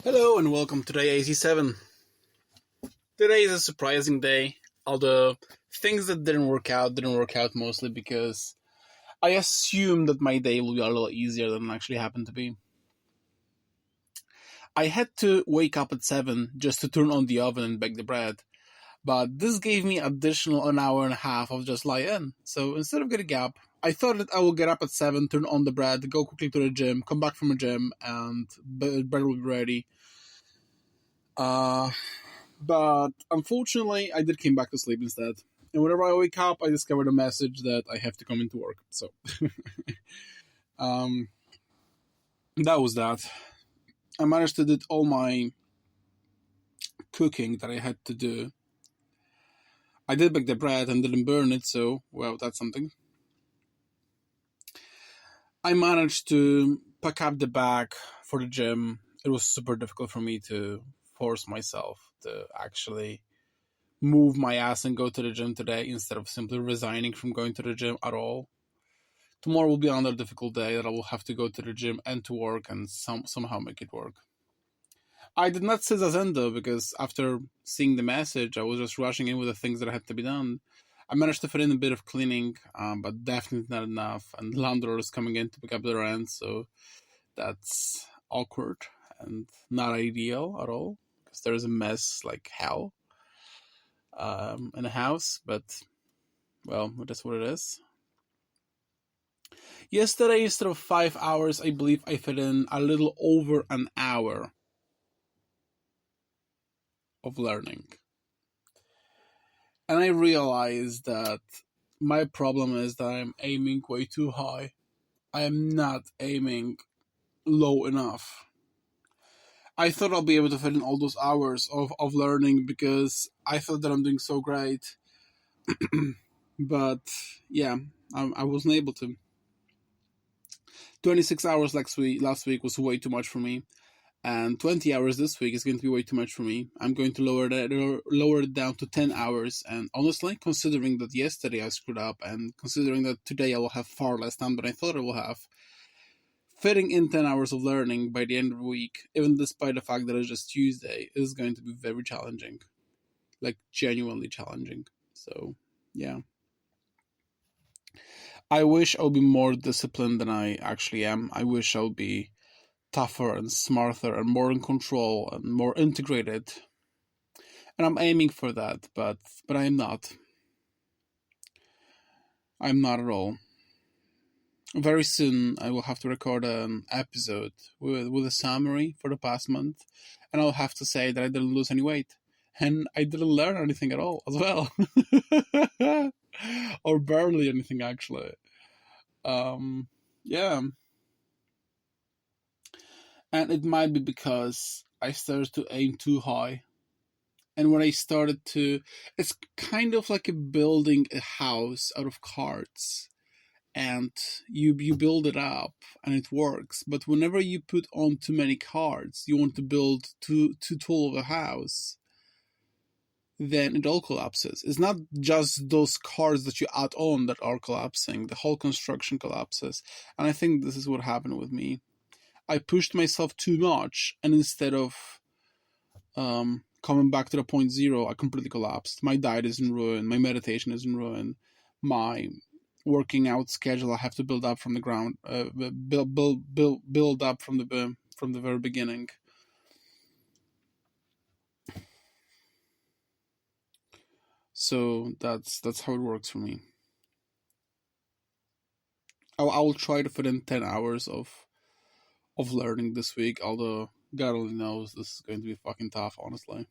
Hello and welcome to day 87. Today is a surprising day, although things that didn't work out mostly because I assumed that my day will be a little easier than it actually happened to be. I had to wake up at 7 just to turn on the oven and bake the bread, but this gave me additional an hour and a half of just lie in. So instead of getting up, I thought that I will get up at 7, turn on the bread, go quickly to the gym, come back from the gym, and bread will be ready. But unfortunately, I did came back to sleep instead. And whenever I wake up, I discovered a message that I have to come into work. So um, that was that. I managed to do all my cooking that I had to do. I did bake the bread and didn't burn it, so, well, that's something. I managed to pack up the bag for the gym. It was super difficult for me to force myself to actually move my ass and go to the gym today instead of simply resigning from going to the gym at all. Tomorrow will be another difficult day that I will have to go to the gym and to work and somehow make it work. I did not say Zazen though, because after seeing the message, I was just rushing in with the things that had to be done. I managed to fit in a bit of cleaning, but definitely not enough. And the landlord is coming in to pick up the rent, so that's awkward and not ideal at all, because there's a mess like hell in the house, but, well, that's what it is. Yesterday, instead of 5 hours, I believe I fit in a little over an hour of learning. And I realized that my problem is that I'm aiming way too high. I am not aiming low enough. I thought I'll be able to fit in all those hours of learning because I thought that I'm doing so great. But yeah, I wasn't able to. 26 hours last week was way too much for me, and 20 hours this week is going to be way too much for me. I'm going to lower it down to 10 hours, and honestly, considering that yesterday I screwed up, and considering that today I will have far less time than I thought I will have, fitting in 10 hours of learning by the end of the week, even despite the fact that it's just Tuesday, is going to be very challenging. Like, genuinely challenging. So, yeah. I wish I'll be more disciplined than I actually am. I wish I'll be tougher and smarter and more in control and more integrated. And I'm aiming for that, but I am not. I'm not at all. Very soon I will have to record an episode with a summary for the past month, and I'll have to say that I didn't lose any weight. And I didn't learn anything at all as well. Or barely anything, actually. Yeah. And it might be because I started to aim too high. And when I started to, it's kind of like building a house out of cards. And you build it up and it works. But whenever you put on too many cards, you want to build too tall of a house, then it all collapses. It's not just those cards that you add on that are collapsing. The whole construction collapses. And I think this is what happened with me. I pushed myself too much, and instead of coming back to the point zero, I completely collapsed. My diet is in ruin. My meditation is in ruin. My working out schedule I have to build up from the ground, build up from the very beginning. So that's how it works for me. I will try to fit in 10 hours of learning this week, although God only knows this is going to be fucking tough, honestly.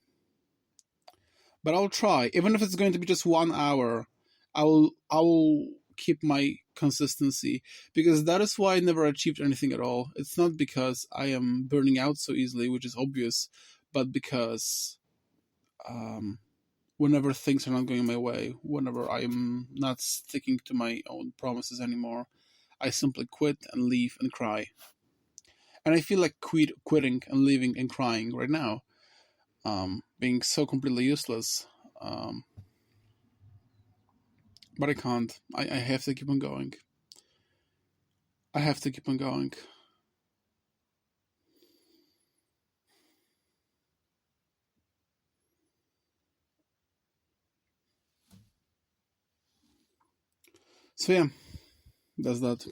But I'll try, even if it's going to be just 1 hour. I will keep my consistency, because that is why I never achieved anything at all. It's not because I am burning out so easily, which is obvious, but because whenever things are not going my way, whenever I'm not sticking to my own promises anymore, I simply quit and leave and cry. And I feel like quitting and leaving and crying right now, being so completely useless. But I can't. I have to keep on going. I have to keep on going. So yeah, that's that.